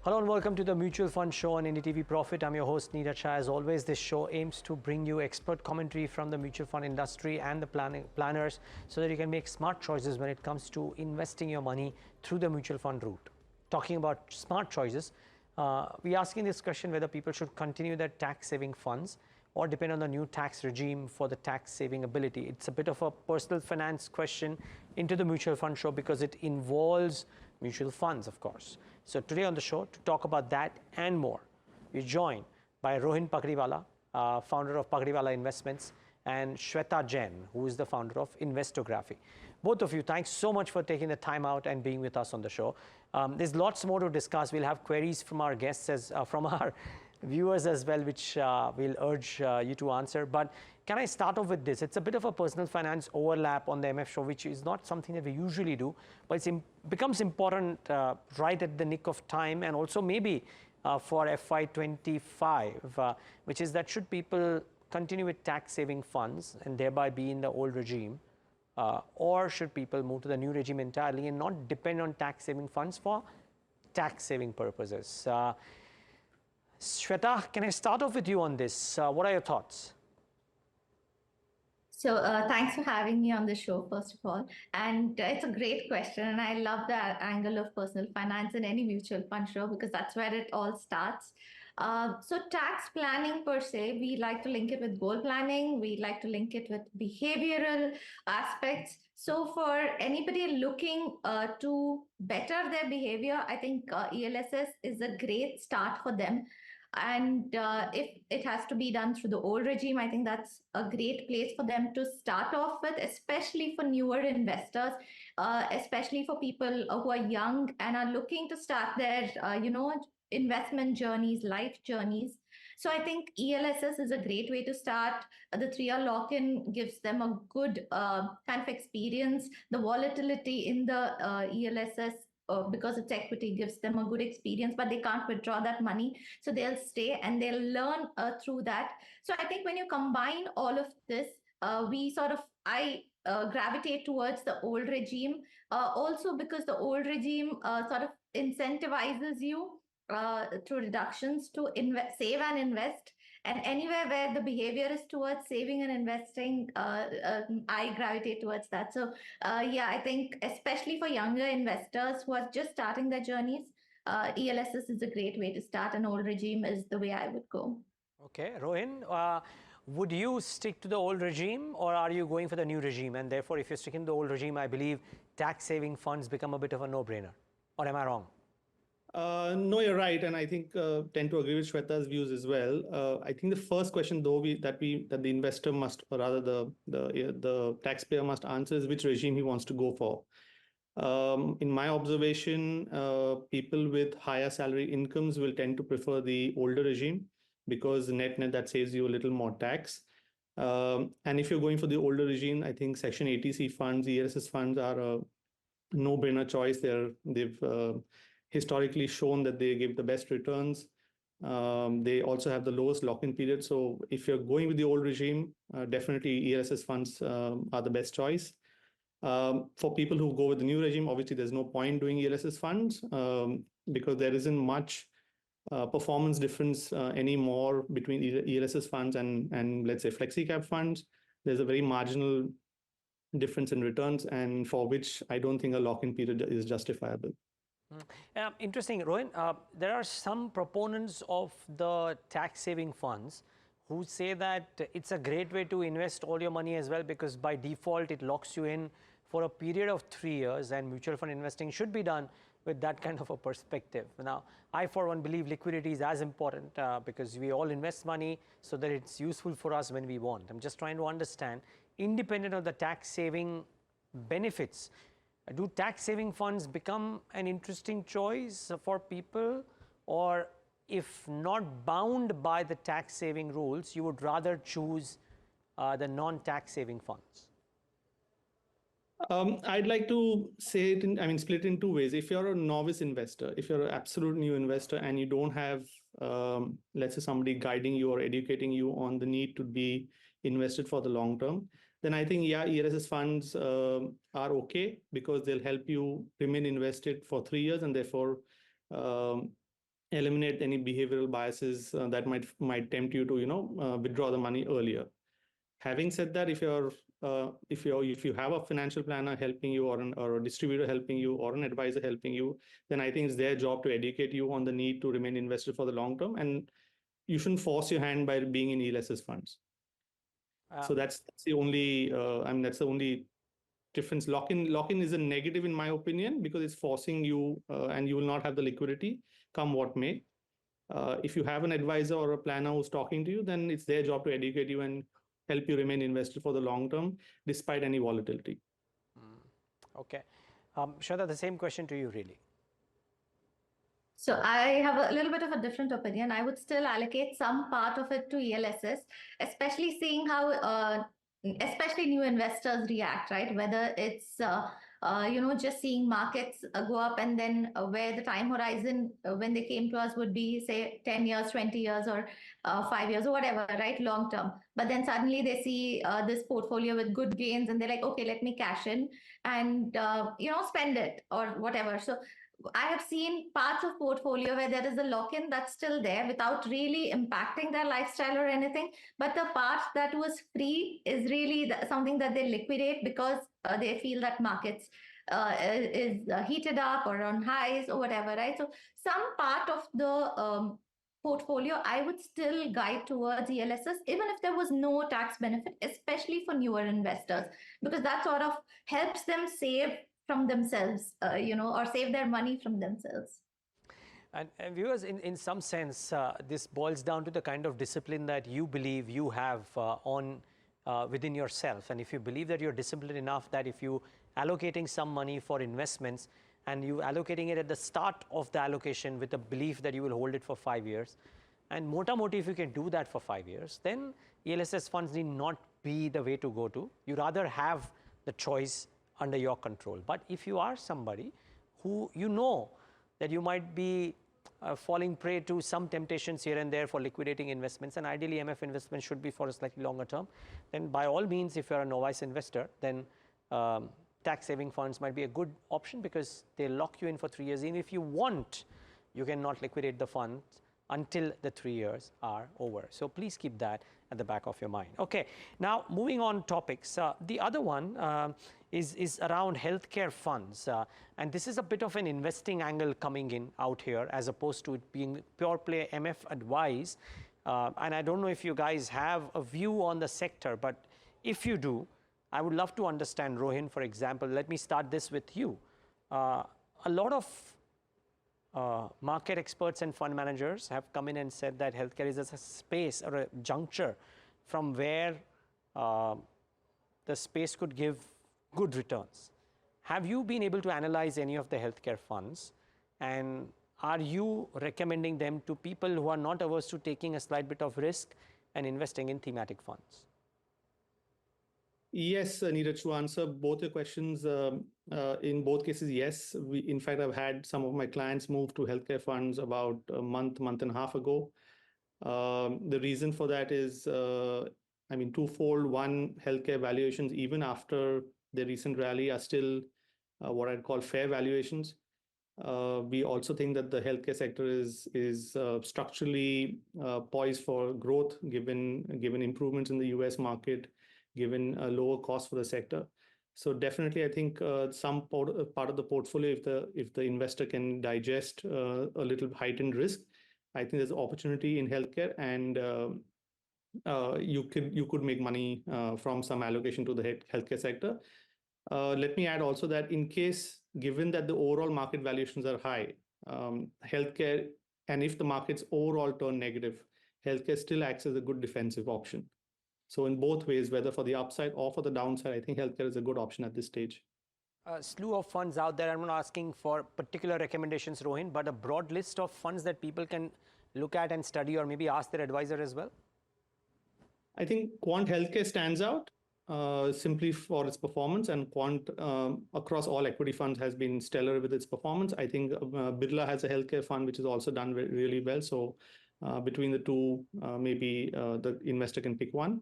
Hello and welcome to the Mutual Fund Show on NDTV Profit. I'm your host Niraj. As always, this show aims to bring you expert commentary from the mutual fund industry and the planners so that you can make smart choices when it comes to investing your money through the mutual fund route. Talking about smart choices, we're asking this question whether people should continue their tax-saving funds or depend on the new tax regime for the tax-saving ability. It's a bit of a personal finance question into the Mutual Fund Show because it involves mutual funds, of course. So today on the show, to talk about that and more, we're joined by Rohin Pagdiwala, founder of Pagdiwala Investments, and Shweta Jain, who is the founder of Investography. Both of you, thanks so much for taking the time out and being with us on the show. There's lots more to discuss. We'll have queries from our guests, from our viewers as well, which we'll urge you to answer. But can I start off with this? It's a bit of a personal finance overlap on the MF show, which is not something that we usually do, but it becomes important right at the nick of time, and also maybe for FY25, which is that should people continue with tax-saving funds and thereby be in the old regime, or should people move to the new regime entirely and not depend on tax-saving funds for tax-saving purposes? Shweta, can I start off with you on this? What are your thoughts? So thanks for having me on the show, first of all. And it's a great question. And I love the angle of personal finance in any mutual fund show because that's where it all starts. So tax planning per se, we like to link it with goal planning. We like to link it with behavioral aspects. So for anybody looking to better their behavior, I think ELSS is a great start for them. And if it has to be done through the old regime, I think that's a great place for them to start off with, especially for newer investors, especially for people who are young and are looking to start their, investment journeys, life journeys. So I think ELSS is a great way to start. The 3-year lock-in gives them a good kind of experience. The volatility in the ELSS because it's equity gives them a good experience, but they can't withdraw that money. So they'll stay and they'll learn through that. So I think when you combine all of this, I gravitate towards the old regime, also because the old regime sort of incentivizes you through reductions to save and invest. And anywhere where the behavior is towards saving and investing, I gravitate towards that. So I think especially for younger investors who are just starting their journeys, ELSS is a great way to start. An old regime is the way I would go. Okay, Rohin, would you stick to the old regime or are you going for the new regime? And therefore, if you're sticking to the old regime, I believe tax-saving funds become a bit of a no-brainer. Or am I wrong? No, you're right, and I think tend to agree with Shweta's views as well. I think the first question, though, that the investor must, or rather the taxpayer must answer is which regime he wants to go for. In my observation, people with higher salary incomes will tend to prefer the older regime because net that saves you a little more tax. And if you're going for the older regime, I think Section 80C funds, ELSS funds are a no-brainer choice. They've historically shown that they give the best returns. They also have the lowest lock-in period. So if you're going with the old regime, definitely ELSS funds are the best choice. For people who go with the new regime, obviously there's no point doing ELSS funds because there isn't much performance difference anymore between ELSS funds and let's say flexi cap funds. There's a very marginal difference in returns, and for which I don't think a lock-in period is justifiable. Interesting, Rohin. There are some proponents of the tax-saving funds who say that it's a great way to invest all your money as well because by default it locks you in for a period of 3 years, and mutual fund investing should be done with that kind of a perspective. Now, I for one believe liquidity is as important because we all invest money so that it's useful for us when we want. I'm just trying to understand, independent of the tax-saving benefits, do tax-saving funds become an interesting choice for people, or if not bound by the tax-saving rules, you would rather choose the non-tax-saving funds? I'd like to say it split in two ways. If you're a novice investor, if you're an absolute new investor and you don't have, let's say, somebody guiding you or educating you on the need to be invested for the long term, then I think, ELSS funds are okay because they'll help you remain invested for 3 years and therefore eliminate any behavioral biases that might tempt you to withdraw the money earlier. Having said that, if you have a financial planner helping you, or a distributor helping you, or an advisor helping you, then I think it's their job to educate you on the need to remain invested for the long term, and you shouldn't force your hand by being in ELSS funds. So that's the only that's the only difference. Lock-in is a negative in my opinion, because it's forcing you, and you will not have the liquidity come what may. If you have an advisor or a planner who's talking to you, then it's their job to educate you and help you remain invested for the long term, despite any volatility. Okay. Shweta, the same question to you, really. So I have a little bit of a different opinion. I would still allocate some part of it to ELSS, especially seeing how, especially new investors react, right? Whether it's, just seeing markets go up, and then where the time horizon when they came to us would be, say, 10 years, 20 years, or 5 years, or whatever, right? Long term. But then suddenly they see this portfolio with good gains, and they're like, okay, let me cash in and, spend it or whatever. So I have seen parts of portfolio where there is a lock-in that's still there without really impacting their lifestyle or anything. But the part that was free is really something that they liquidate because they feel that markets is heated up or on highs or whatever, right? So some part of the portfolio, I would still guide towards ELSS, even if there was no tax benefit, especially for newer investors, because that sort of helps them save from themselves, or save their money from themselves. And viewers, in some sense, this boils down to the kind of discipline that you believe you have within yourself. And if you believe that you're disciplined enough that if you allocating some money for investments and you allocating it at the start of the allocation with the belief that you will hold it for 5 years, and moti, if you can do that for 5 years, then ELSS funds need not be the way to go to. You rather have the choice under your control. But if you are somebody who that you might be falling prey to some temptations here and there for liquidating investments, and ideally MF investments should be for a slightly longer term, then by all means, if you're a novice investor, then tax saving funds might be a good option, because they lock you in for 3 years. Even if you want, you cannot liquidate the funds until the 3 years are over. So please keep that at the back of your mind. Okay, now moving on topics. The other one is around healthcare funds. And this is a bit of an investing angle coming in out here, as opposed to it being pure play MF advice. And I don't know if you guys have a view on the sector, but if you do, I would love to understand. Rohin, for example, let me start this with you. A lot of market experts and fund managers have come in and said that healthcare is a space or a juncture from where the space could give good returns. Have you been able to analyze any of the healthcare funds, and are you recommending them to people who are not averse to taking a slight bit of risk and investing in thematic funds? Yes, Niraj, to answer both your questions, in both cases, yes. In fact, I've had some of my clients move to healthcare funds about a month and a half ago. The reason for that is, twofold. One, healthcare valuations, even after the recent rally, are still what I'd call fair valuations. We also think that the healthcare sector is structurally poised for growth, given improvements in the US market, given a lower cost for the sector. So definitely, I think some part of the portfolio, if the investor can digest a little heightened risk, I think there's opportunity in healthcare, and you could make money from some allocation to the healthcare sector. Let me add also that in case, given that the overall market valuations are high, healthcare, and if the markets overall turn negative, healthcare still acts as a good defensive option. So in both ways, whether for the upside or for the downside, I think healthcare is a good option at this stage. A slew of funds out there. I'm not asking for particular recommendations, Rohin, but a broad list of funds that people can look at and study, or maybe ask their advisor as well. I think Quant Healthcare stands out simply for its performance, and Quant across all equity funds has been stellar with its performance. I think Birla has a healthcare fund which has also done really well. So between the two, maybe the investor can pick one.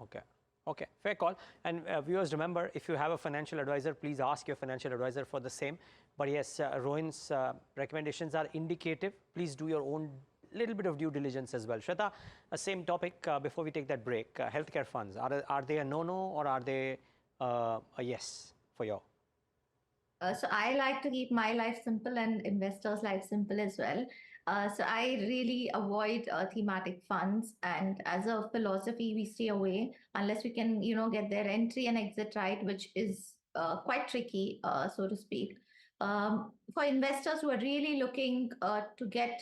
Okay. Okay, fair call. And viewers, remember, if you have a financial advisor, please ask your financial advisor for the same. But yes, Rohin's recommendations are indicative. Please do your own little bit of due diligence as well. Shweta, same topic before we take that break. Healthcare funds, are they a no-no or are they a yes for you? So I like to keep my life simple and investors' life simple as well. So I really avoid thematic funds, and as a philosophy, we stay away unless we can, get their entry and exit right, which is quite tricky, so to speak. For investors who are really looking to get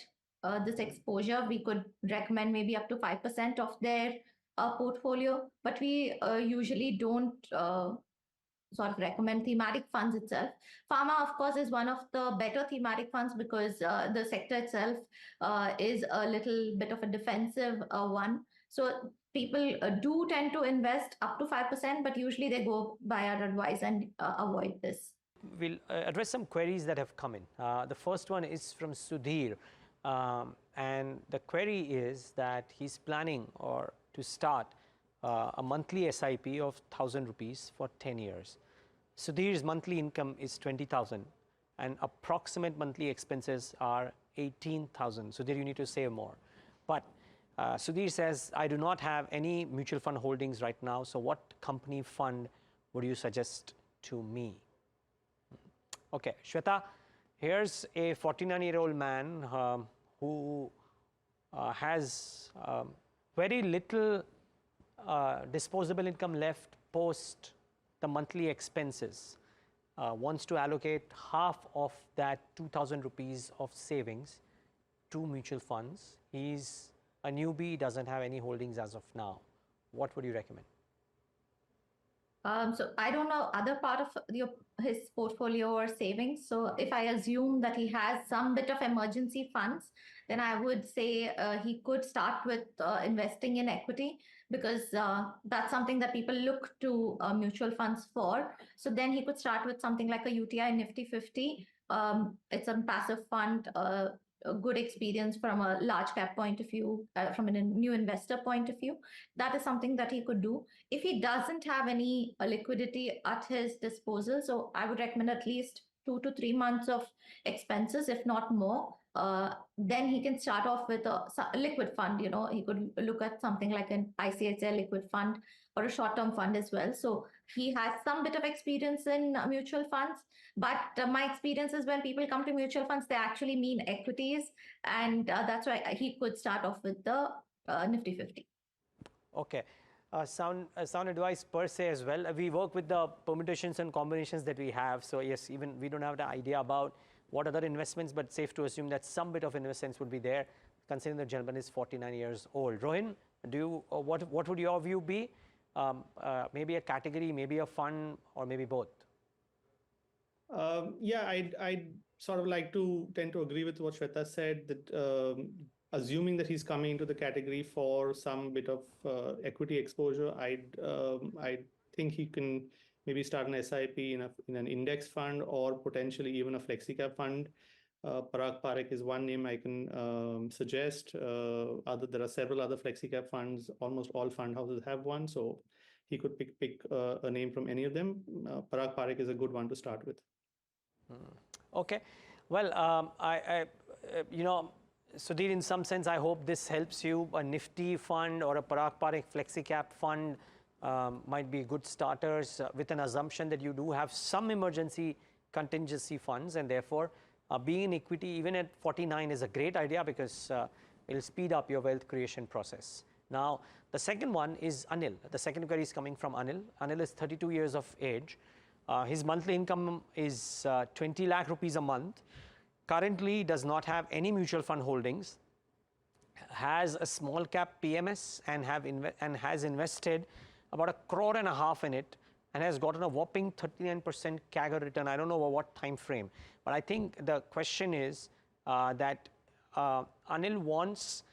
this exposure, we could recommend maybe up to 5% of their portfolio, but we usually don't sort of recommend thematic funds itself. Pharma, of course, is one of the better thematic funds because the sector itself is a little bit of a defensive one. So people do tend to invest up to 5%, but usually they go by our advice and avoid this. We'll address some queries that have come in. The first one is from Sudhir. And the query is that he's planning to start a monthly SIP of 1,000 rupees for 10 years. Sudhir's monthly income is 20,000 and approximate monthly expenses are 18,000. Sudhir, you need to save more. But Sudhir says, I do not have any mutual fund holdings right now. So what company fund would you suggest to me? Okay, Shweta, here's a 49-year-old man who has very little disposable income left post the monthly expenses, wants to allocate half of that 2,000 rupees of savings to mutual funds. He's a newbie, doesn't have any holdings as of now. What would you recommend? So I don't know other part of his portfolio or savings. So if I assume that he has some bit of emergency funds, then I would say he could start with investing in equity because that's something that people look to mutual funds for. So then he could start with something like a UTI Nifty 50. It's a passive fund. A good experience from a large cap point of view, from a new investor point of view. That is something that he could do. If he doesn't have any liquidity at his disposal, so I would recommend at least 2 to 3 months of expenses, if not more. Then he can start off with a liquid fund. He could look at something like an ICICI liquid fund or a short-term fund as well. So he has some bit of experience in mutual funds, but my experience is when people come to mutual funds, they actually mean equities, and that's why he could start off with the Nifty 50. Okay. Sound advice per se as well. We work with the permutations and combinations that we have. So yes, even we don't have the idea about what other investments, but safe to assume that some bit of investments would be there, considering the gentleman is 49 years old. Rohin, what would your view be? Maybe a category, maybe a fund, or maybe both? Yeah, I'd sort of like to tend to agree with what Shweta said, that assuming that he's coming into the category for some bit of equity exposure, I think he can maybe start an SIP in an index fund or potentially even a flexi cap fund. Parag Parekh is one name I can suggest. There are several other flexi cap funds. Almost all fund houses have one, so he could pick a name from any of them. Parag Parekh is a good one to start with. Okay. Well, Sudhir, in some sense, I hope this helps you. A Nifty fund or a Parag Parekh flexi cap fund might be good starters with an assumption that you do have some emergency contingency funds, and therefore being in equity even at 49 is a great idea because it'll speed up your wealth creation process. Now, the second one is Anil. The second query is coming from Anil. Anil is 32 years of age. His monthly income is 20 lakh rupees a month. Currently does not have any mutual fund holdings, has a small cap PMS and has invested about 1.5 crore in it and has gotten a whopping 39% CAGR return. I don't know over what time frame, but I think the question is that Anil wants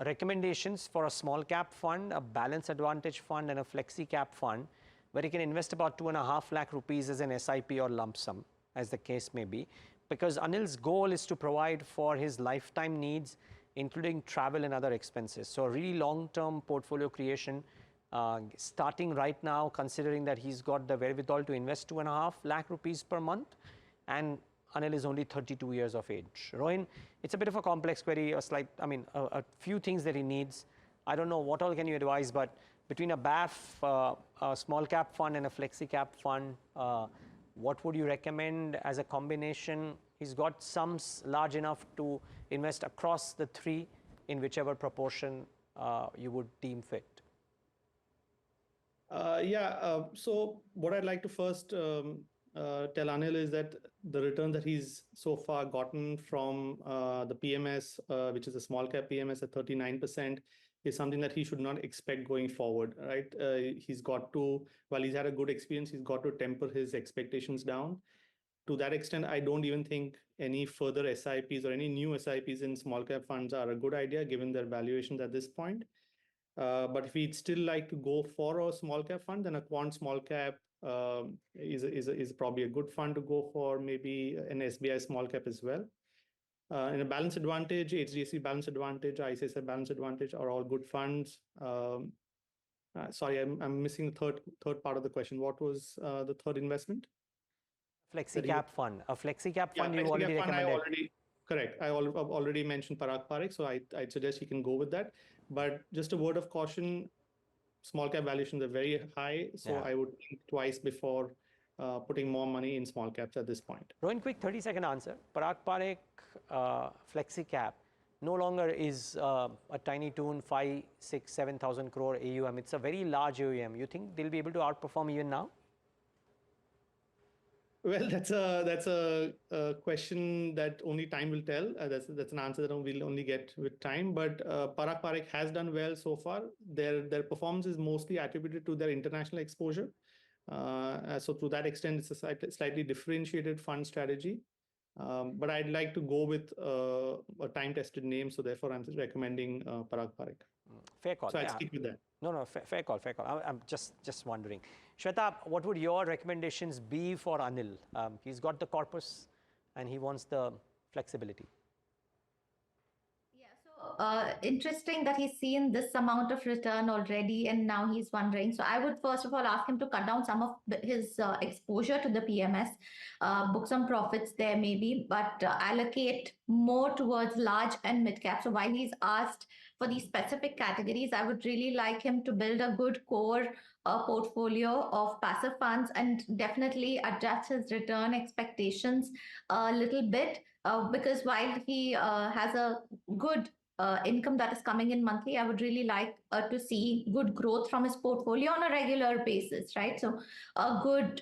recommendations for a small cap fund, a balance advantage fund and a flexi cap fund where he can invest about 2.5 lakh rupees as an SIP or lump sum, as the case may be, because Anil's goal is to provide for his lifetime needs, including travel and other expenses. So a really long-term portfolio creation starting right now, considering that he's got the wherewithal to invest 2.5 lakh rupees per month, and Anil is only 32 years of age. Rohin, it's a bit of a complex query, a few things that he needs. I don't know what all can you advise, but between a BAF, a small cap fund and a flexi cap fund, what would you recommend as a combination? He's got sums large enough to invest across the three in whichever proportion you would deem fit. So what I'd like to first tell Anil is that the return that he's so far gotten from the PMS, which is a small cap PMS at 39%, is something that he should not expect going forward, right? He's got to, while he's had a good experience, he's got to temper his expectations down. To that extent, I don't even think any further SIPs or any new SIPs in small cap funds are a good idea given their valuations at this point. But if he'd still like to go for a small cap fund, then a quant small cap is probably a good fund to go for, maybe an SBI small cap as well. In a Balance Advantage, HDFC Balance Advantage, ICICI Balance Advantage are all good funds. Sorry, I'm missing the third part of the question. What was the third investment? Flexi cap fund. A flexi cap fund you flexi already cap fund recommended. Correct. I've already mentioned Parag Parikh, so I'd suggest you can go with that. But just a word of caution, small cap valuations are very high, so I would think twice before putting more money in small caps at this point. Rohin, quick 30-second answer. Parag Parikh flexi cap no longer is a tiny tune, 5, 6, 7,000 crore AUM. It's a very large AUM. You think they'll be able to outperform even now? Well, that's a question that only time will tell. That's an answer that we'll only get with time. But Parag Parikh has done well so far. Their performance is mostly attributed to their international exposure. So to that extent, it's a slightly differentiated fund strategy. But I'd like to go with a time-tested name. So therefore, I'm recommending Parag Parikh. Fair call. So I'd stick with that. No, fair call. I'm just wondering. Shweta, what would your recommendations be for Anil? He's got the corpus and he wants the flexibility. Interesting that he's seen this amount of return already and now he's wondering. So I would first of all ask him to cut down some of his exposure to the PMS, book some profits there maybe, but allocate more towards large and mid cap. So while he's asked for these specific categories, I would really like him to build a good core portfolio of passive funds and definitely adjust his return expectations a little bit. Because while he has a good income that is coming in monthly, I would really like to see good growth from his portfolio on a regular basis, right? So a good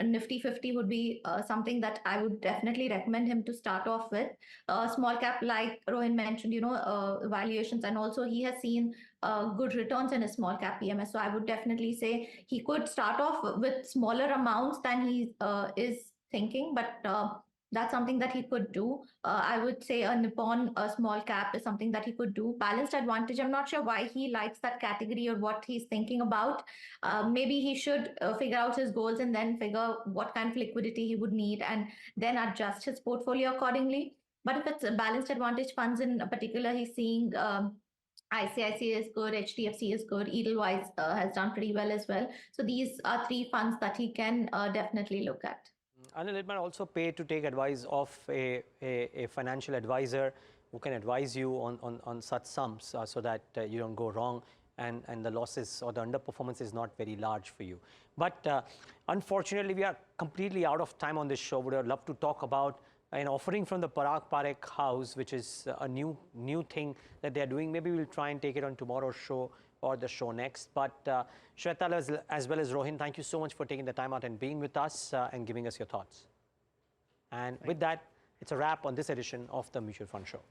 Nifty 50 would be something that I would definitely recommend him to start off with. Small cap, like Rohin mentioned, valuations, and also he has seen good returns in his small cap PMS. So I would definitely say he could start off with smaller amounts than he is thinking, but that's something that he could do. I would say a Nippon small cap is something that he could do. Balanced Advantage, I'm not sure why he likes that category or what he's thinking about. Maybe he should figure out his goals and then figure what kind of liquidity he would need and then adjust his portfolio accordingly. But if it's a Balanced Advantage funds in particular, he's seeing ICICI is good, HDFC is good, Edelweiss has done pretty well as well. So these are three funds that he can definitely look at. Anil, it might also pay to take advice of a financial advisor who can advise you on such sums so that you don't go wrong and the losses or the underperformance is not very large for you. But unfortunately, we are completely out of time on this show. Would have loved to talk about an offering from the Parag Parikh house, which is a new thing that they're doing. Maybe we'll try and take it on tomorrow's show or the show next. But Shweta as well as Rohin, thank you so much for taking the time out and being with us and giving us your thoughts. And with that, it's a wrap on this edition of the Mutual Fund Show.